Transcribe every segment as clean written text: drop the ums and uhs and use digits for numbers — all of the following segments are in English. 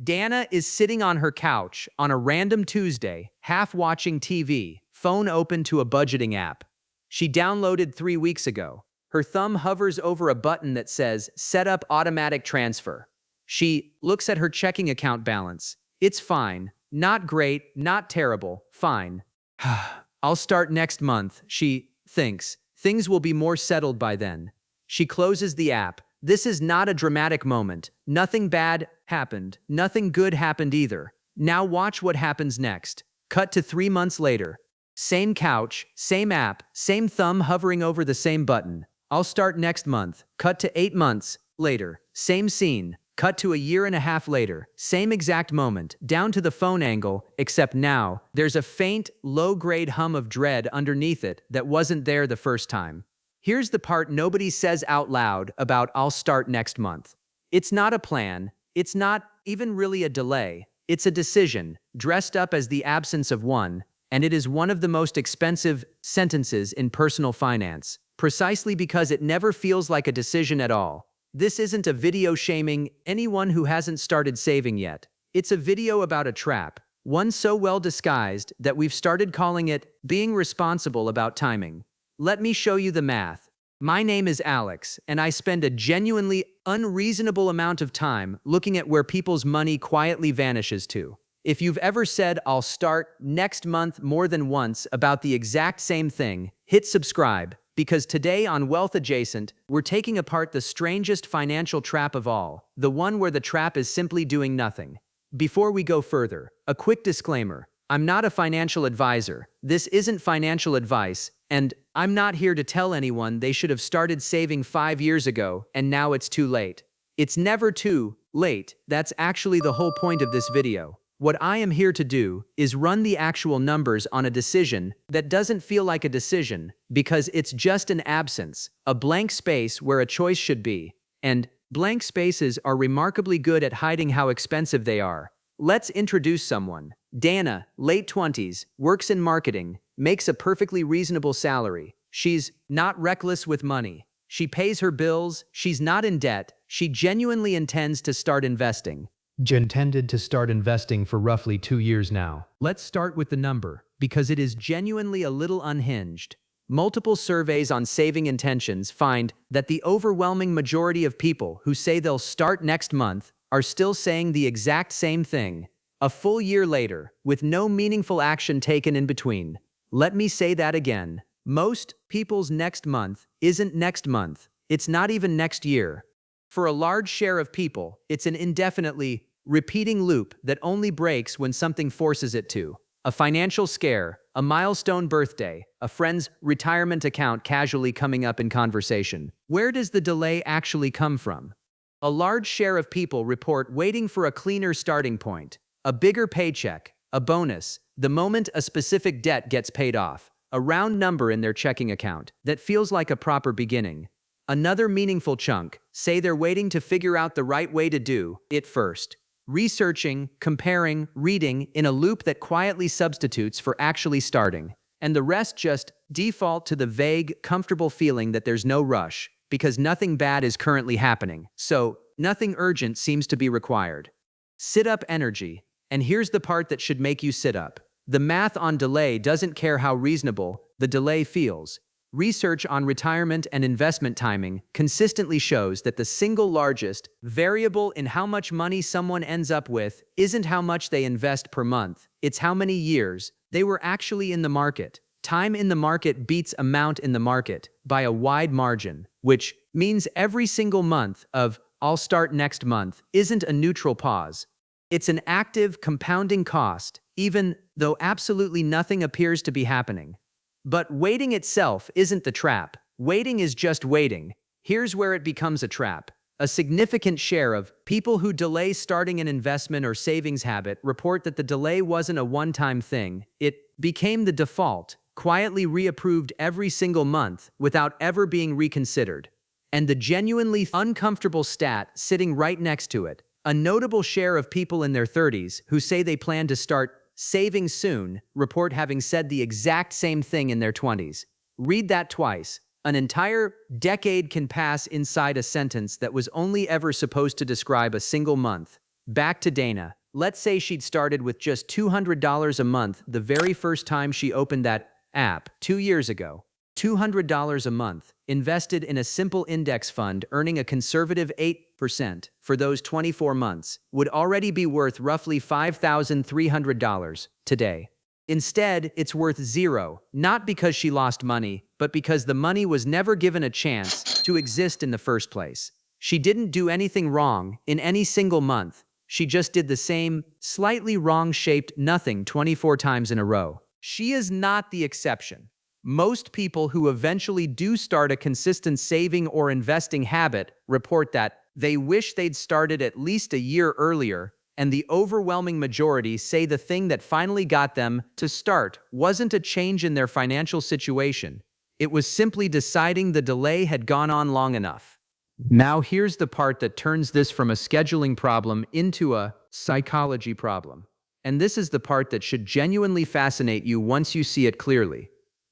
Dana is sitting on her couch on a random Tuesday, half watching TV, phone open to a budgeting app. She downloaded 3 weeks ago. Her thumb hovers over a button that says, Set up automatic transfer. She looks at her checking account balance. It's fine. Not great, not terrible, fine. I'll start next month, she thinks. Things will be more settled by then. She closes the app. This is not a dramatic moment. Nothing bad happened. Nothing good happened either. Now watch what happens next. Cut to 3 months later. Same couch, same app, same thumb hovering over the same button. I'll start next month. Cut to 8 months later. Same scene. Cut to a year and a half later. Same exact moment, down to the phone angle, except now, there's a faint, low-grade hum of dread underneath it that wasn't there the first time. Here's the part nobody says out loud about I'll start next month. It's not a plan. It's not even really a delay. It's a decision, dressed up as the absence of one, and it is one of the most expensive sentences in personal finance, precisely because it never feels like a decision at all. This isn't a video shaming anyone who hasn't started saving yet. It's a video about a trap, one so well disguised that we've started calling it being responsible about timing. Let me show you the math. My name is Alex, and I spend a genuinely unreasonable amount of time looking at where people's money quietly vanishes to. If you've ever said, I'll start next month more than once about the exact same thing, hit subscribe, because today on Wealth Adjacent, we're taking apart the strangest financial trap of all, the one where the trap is simply doing nothing. Before we go further, a quick disclaimer. I'm not a financial advisor. This isn't financial advice, and I'm not here to tell anyone they should have started saving 5 years ago and now it's too late. It's never too late. That's actually the whole point of this video. What I am here to do is run the actual numbers on a decision that doesn't feel like a decision because it's just an absence, a blank space where a choice should be. And blank spaces are remarkably good at hiding how expensive they are. Let's introduce someone. Dana, late 20s, works in marketing, makes a perfectly reasonable salary. She's not reckless with money. She pays her bills, she's not in debt, she genuinely intends to start investing. Intended to start investing for roughly 2 years now. Let's start with the number, because it is genuinely a little unhinged. Multiple surveys on saving intentions find that the overwhelming majority of people who say they'll start next month are still saying the exact same thing, a full year later, with no meaningful action taken in between. Let me say that again. Most people's next month isn't next month. It's not even next year. For a large share of people, it's an indefinitely repeating loop that only breaks when something forces it to. A financial scare, a milestone birthday, a friend's retirement account casually coming up in conversation. Where does the delay actually come from? A large share of people report waiting for a cleaner starting point, a bigger paycheck, a bonus, the moment a specific debt gets paid off, a round number in their checking account that feels like a proper beginning. Another meaningful chunk say they're waiting to figure out the right way to do it first. Researching, comparing, reading in a loop that quietly substitutes for actually starting. And the rest just default to the vague, comfortable feeling that there's no rush, because nothing bad is currently happening. So, nothing urgent seems to be required. Sit up energy. And here's the part that should make you sit up. The math on delay doesn't care how reasonable the delay feels. Research on retirement and investment timing consistently shows that the single largest variable in how much money someone ends up with isn't how much they invest per month, it's how many years they were actually in the market. Time in the market beats amount in the market by a wide margin, which means every single month of I'll start next month isn't a neutral pause. It's an active, compounding cost, even though absolutely nothing appears to be happening. But waiting itself isn't the trap. Waiting is just waiting. Here's where it becomes a trap. A significant share of people who delay starting an investment or savings habit report that the delay wasn't a one-time thing. It became the default, quietly reapproved every single month without ever being reconsidered. And the genuinely uncomfortable stat sitting right next to it, a notable share of people in their 30s who say they plan to start saving soon report having said the exact same thing in their 20s. Read that twice. An entire decade can pass inside a sentence that was only ever supposed to describe a single month. Back to Dana. Let's say she'd started with just $200 a month the very first time she opened that app 2 years ago. $200 a month, invested in a simple index fund earning a conservative 8% for those 24 months, would already be worth roughly $5,300 today. Instead, it's worth zero, not because she lost money, but because the money was never given a chance to exist in the first place. She didn't do anything wrong in any single month. She just did the same, slightly wrong-shaped nothing 24 times in a row. She is not the exception. Most people who eventually do start a consistent saving or investing habit report that they wish they'd started at least a year earlier, and the overwhelming majority say the thing that finally got them to start wasn't a change in their financial situation. It was simply deciding the delay had gone on long enough. Now here's the part that turns this from a scheduling problem into a psychology problem. And this is the part that should genuinely fascinate you once you see it clearly.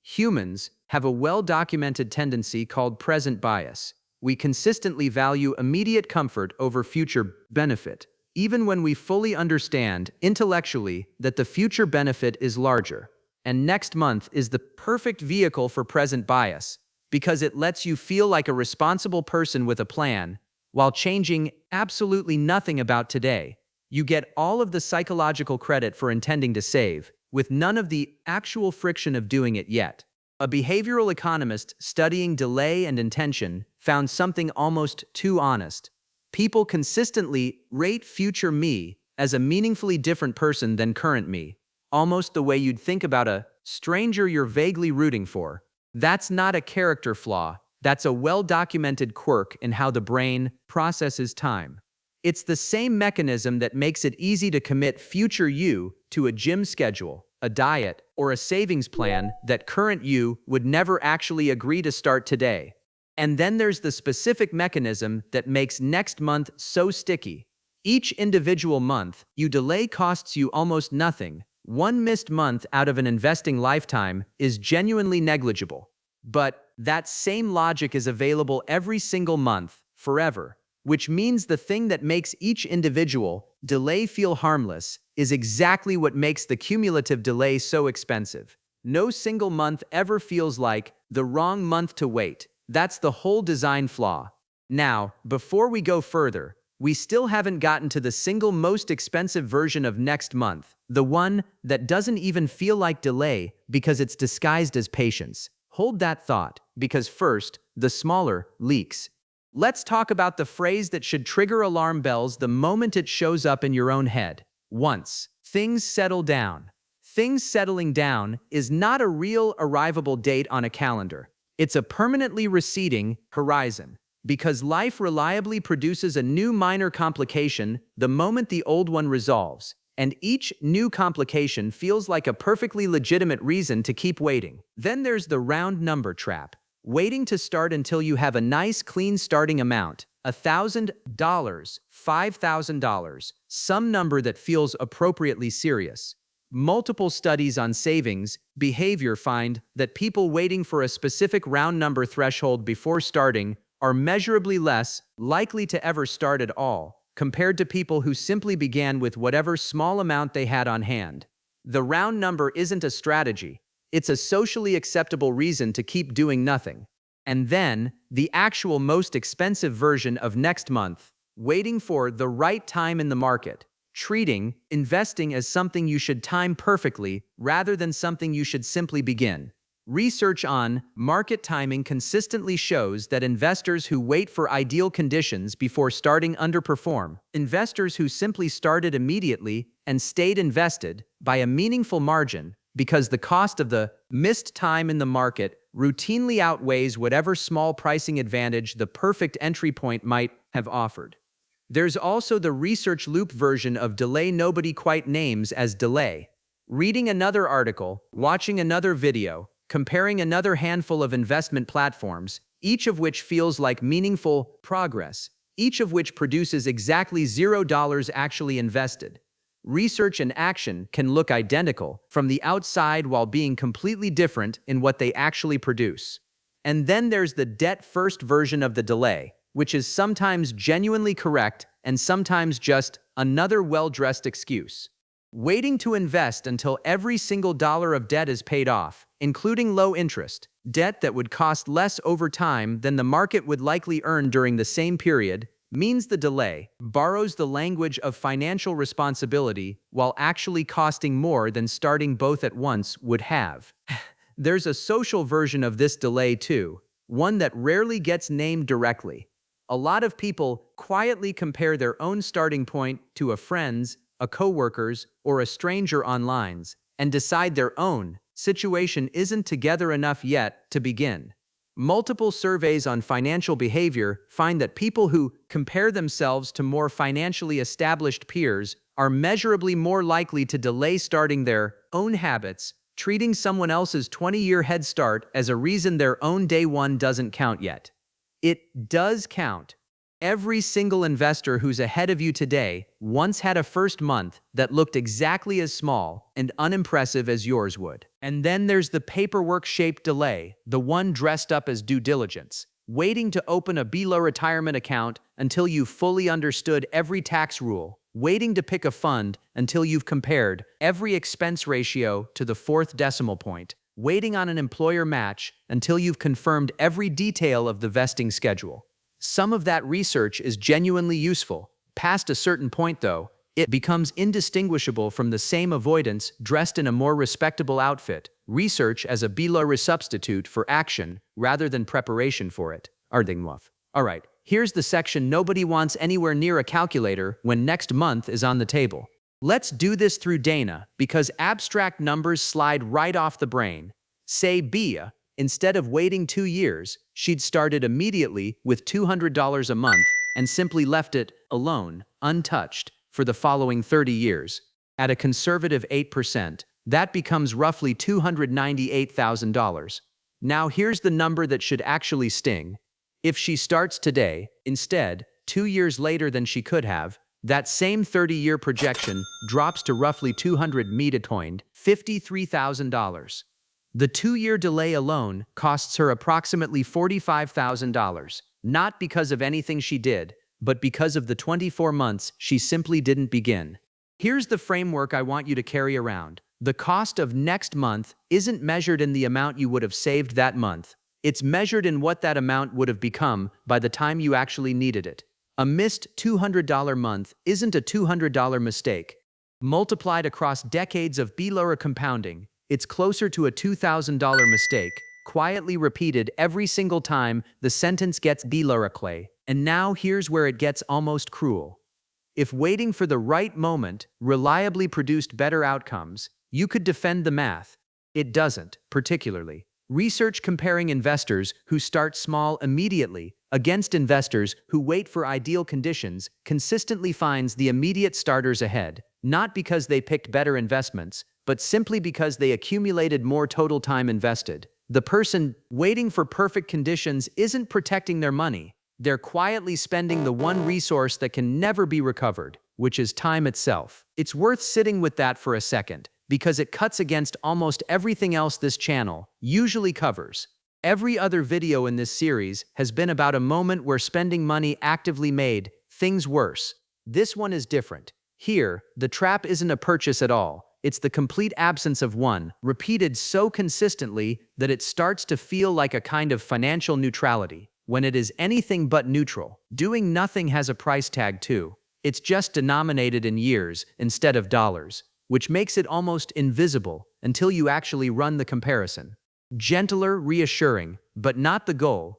Humans have a well-documented tendency called present bias. We consistently value immediate comfort over future benefit, even when we fully understand intellectually that the future benefit is larger. And next month is the perfect vehicle for present bias, because it lets you feel like a responsible person with a plan, while changing absolutely nothing about today. You get all of the psychological credit for intending to save, with none of the actual friction of doing it yet. A behavioral economist studying delay and intention found something almost too honest. People consistently rate future me as a meaningfully different person than current me, almost the way you'd think about a stranger you're vaguely rooting for. That's not a character flaw, that's a well-documented quirk in how the brain processes time. It's the same mechanism that makes it easy to commit future you to a gym schedule, a diet, or a savings plan that current you would never actually agree to start today. And then there's the specific mechanism that makes next month so sticky. Each individual month you delay costs you almost nothing. One missed month out of an investing lifetime is genuinely negligible. But that same logic is available every single month, forever. Which means the thing that makes each individual delay feel harmless is exactly what makes the cumulative delay so expensive. No single month ever feels like the wrong month to wait. That's the whole design flaw. Now, before we go further, we still haven't gotten to the single most expensive version of next month, the one that doesn't even feel like delay because it's disguised as patience. Hold that thought, because first, the smaller leaks. Let's talk about the phrase that should trigger alarm bells the moment it shows up in your own head. Once things settle down. Things settling down is not a real arrivable date on a calendar. It's a permanently receding horizon, because life reliably produces a new minor complication the moment the old one resolves, and each new complication feels like a perfectly legitimate reason to keep waiting. Then there's the round number trap. Waiting to start until you have a nice clean starting amount, $1,000, $5,000, some number that feels appropriately serious. Multiple studies on savings behavior find that people waiting for a specific round number threshold before starting are measurably less likely to ever start at all, compared to people who simply began with whatever small amount they had on hand. The round number isn't a strategy. It's a socially acceptable reason to keep doing nothing. And then, the actual most expensive version of next month, waiting for the right time in the market, treating investing as something you should time perfectly rather than something you should simply begin. Research on market timing consistently shows that investors who wait for ideal conditions before starting underperform. Investors who simply started immediately and stayed invested by a meaningful margin because the cost of the missed time in the market routinely outweighs whatever small pricing advantage the perfect entry point might have offered. There's also the research loop version of delay nobody quite names as delay. Reading another article, watching another video, comparing another handful of investment platforms, each of which feels like meaningful progress, each of which produces exactly $0 actually invested. Research and action can look identical from the outside while being completely different in what they actually produce. And then there's the debt-first version of the delay, which is sometimes genuinely correct and sometimes just another well-dressed excuse. Waiting to invest until every single dollar of debt is paid off, including low interest, debt that would cost less over time than the market would likely earn during the same period, means the delay borrows the language of financial responsibility while actually costing more than starting both at once would have. There's a social version of this delay too, one that rarely gets named directly. A lot of people quietly compare their own starting point to a friend's, a coworker's, or a stranger online, and decide their own situation isn't together enough yet to begin. Multiple surveys on financial behavior find that people who compare themselves to more financially established peers are measurably more likely to delay starting their own habits, treating someone else's 20-year head start as a reason their own day one doesn't count yet. It does count. Every single investor who's ahead of you today once had a first month that looked exactly as small and unimpressive as yours would. And then there's the paperwork-shaped delay, the one dressed up as due diligence, waiting to open a below retirement account until you've fully understood every tax rule, waiting to pick a fund until you've compared every expense ratio to the fourth decimal point, waiting on an employer match until you've confirmed every detail of the vesting schedule. Some of that research is genuinely useful. Past a certain point, though, it becomes indistinguishable from the same avoidance dressed in a more respectable outfit, research as a below substitute for action rather than preparation for it. Alright, here's the section nobody wants anywhere near a calculator when next month is on the table. Let's do this through Dana because abstract numbers slide right off the brain. Say Bia, instead of waiting 2 years, she'd started immediately with $200 a month and simply left it alone, untouched, for the following 30 years. At a conservative 8%, that becomes roughly $298,000. Now here's the number that should actually sting. If she starts today, instead, 2 years later than she could have, that same 30-year projection drops to roughly $53,000. The 2-year delay alone costs her approximately $45,000, not because of anything she did, but because of the 24 months she simply didn't begin. Here's the framework I want you to carry around. The cost of next month isn't measured in the amount you would have saved that month. It's measured in what that amount would have become by the time you actually needed it. A missed $200 month isn't a $200 mistake. Multiplied across decades of B-Laura compounding, it's closer to a $2,000 mistake, quietly repeated every single time the sentence gets B-Laura clay. And now here's where it gets almost cruel. If waiting for the right moment reliably produced better outcomes, you could defend the math. It doesn't, particularly. Research comparing investors who start small immediately against investors who wait for ideal conditions consistently finds the immediate starters ahead, not because they picked better investments, but simply because they accumulated more total time invested. The person waiting for perfect conditions isn't protecting their money. They're quietly spending the one resource that can never be recovered, which is time itself. It's worth sitting with that for a second, because it cuts against almost everything else this channel usually covers. Every other video in this series has been about a moment where spending money actively made things worse. This one is different. Here, the trap isn't a purchase at all. It's the complete absence of one, repeated so consistently that it starts to feel like a kind of financial neutrality, when it is anything but neutral. Doing nothing has a price tag too. It's just denominated in years instead of dollars, which makes it almost invisible until you actually run the comparison. Gentler, reassuring, but not the goal.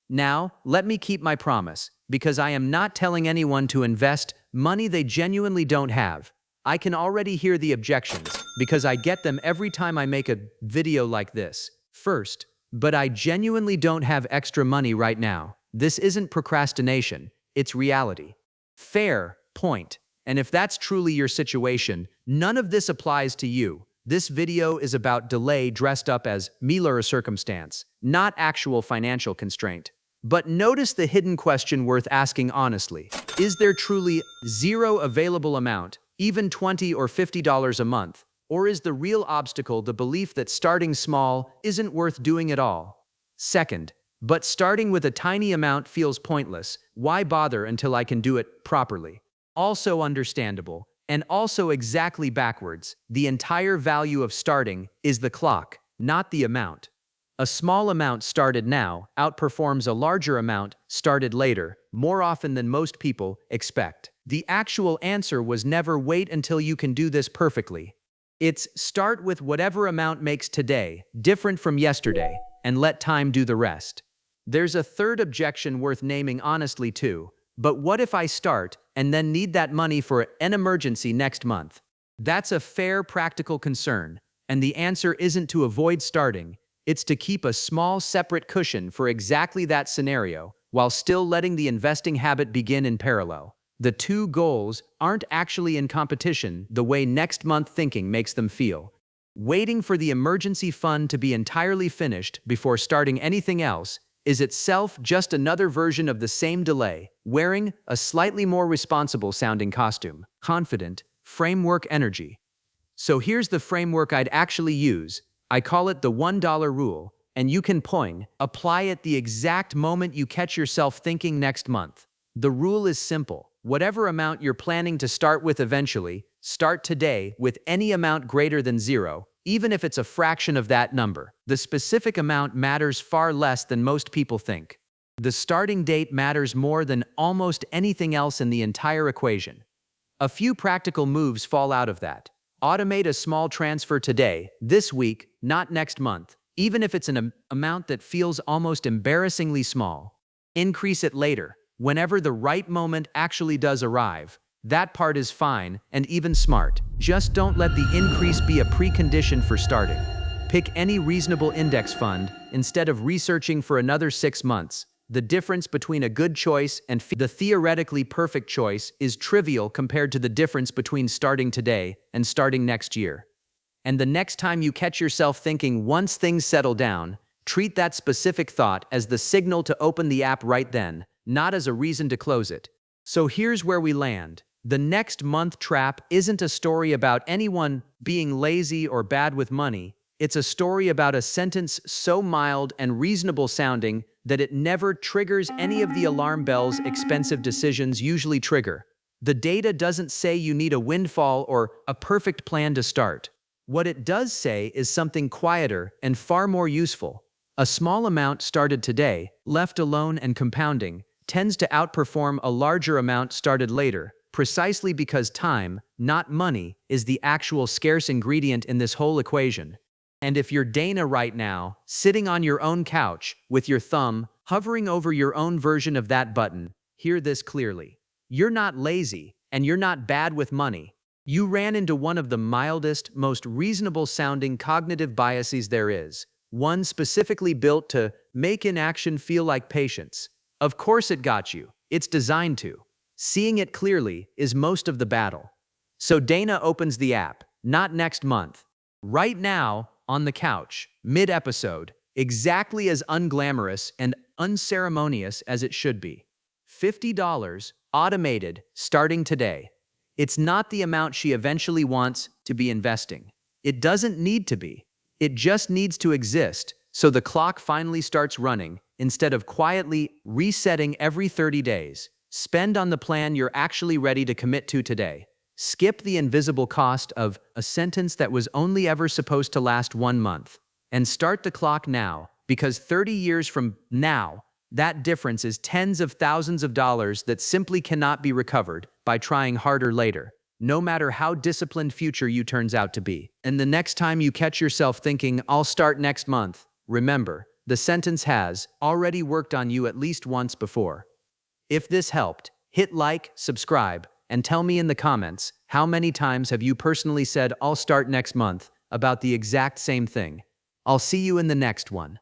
Now, let me keep my promise, because I am not telling anyone to invest money they genuinely don't have. I can already hear the objections, because I get them every time I make a video like this. First, but I genuinely don't have extra money right now. This isn't procrastination, it's reality. Fair point. And if that's truly your situation, none of this applies to you. This video is about delay dressed up as Miller circumstance, not actual financial constraint. But notice the hidden question worth asking honestly. Is there truly zero available amount, even $20 or $50 a month? Or is the real obstacle the belief that starting small isn't worth doing at all? Second, But starting with a tiny amount feels pointless. Why bother until I can do it properly? Also understandable, and also exactly backwards. The entire value of starting is the clock, not the amount. A small amount started now outperforms a larger amount started later, more often than most people expect. The actual answer was never wait until you can do this perfectly. It's start with whatever amount makes today different from yesterday, and let time do the rest. There's a third objection worth naming honestly too. But what if I start and then need that money for an emergency next month? That's a fair, practical concern, and the answer isn't to avoid starting. It's to keep a small, separate cushion for exactly that scenario, while still letting the investing habit begin in parallel. The two goals aren't actually in competition the way next month thinking makes them feel. Waiting for the emergency fund to be entirely finished before starting anything else is itself just another version of the same delay, wearing a slightly more responsible-sounding costume. Confident, framework energy. So here's the framework I'd actually use. I call it the $1 rule, and you can apply it the exact moment you catch yourself thinking next month. The rule is simple. Whatever amount you're planning to start with eventually, start today with any amount greater than zero, even if it's a fraction of that number. The specific amount matters far less than most people think. The starting date matters more than almost anything else in the entire equation. A few practical moves fall out of that. Automate a small transfer today, this week, not next month, even if it's an amount that feels almost embarrassingly small. Increase it later, whenever the right moment actually does arrive. That part is fine and even smart. Just don't let the increase be a precondition for starting. Pick any reasonable index fund instead of researching for another 6 months. The difference between a good choice and the theoretically perfect choice is trivial compared to the difference between starting today and starting next year. And the next time you catch yourself thinking once things settle down, treat that specific thought as the signal to open the app right then, not as a reason to close it. So here's where we land. The next month trap isn't a story about anyone being lazy or bad with money. It's a story about a sentence so mild and reasonable sounding that it never triggers any of the alarm bells expensive decisions usually trigger. The data doesn't say you need a windfall or a perfect plan to start. What it does say is something quieter and far more useful. A small amount started today, left alone and compounding, tends to outperform a larger amount started later, precisely because time, not money, is the actual scarce ingredient in this whole equation. And if you're Dana right now, sitting on your own couch, with your thumb hovering over your own version of that button, hear this clearly. You're not lazy, and you're not bad with money. You ran into one of the mildest, most reasonable-sounding cognitive biases there is, one specifically built to make inaction feel like patience. Of course it got you. It's designed to. Seeing it clearly is most of the battle. So Dana opens the app, not next month. Right now, on the couch, mid-episode, exactly as unglamorous and unceremonious as it should be. $50, automated, starting today. It's not the amount she eventually wants to be investing. It doesn't need to be. It just needs to exist, so the clock finally starts running, instead of quietly resetting every 30 days. Spend on the plan you're actually ready to commit to today. Skip the invisible cost of a sentence that was only ever supposed to last 1 month. And start the clock now, because 30 years from now, that difference is tens of thousands of dollars that simply cannot be recovered by trying harder later, no matter how disciplined future you turns out to be. And the next time you catch yourself thinking, I'll start next month, remember, the sentence has already worked on you at least once before. If this helped, hit like, subscribe, and tell me in the comments, how many times have you personally said, I'll start next month, about the exact same thing. I'll see you in the next one.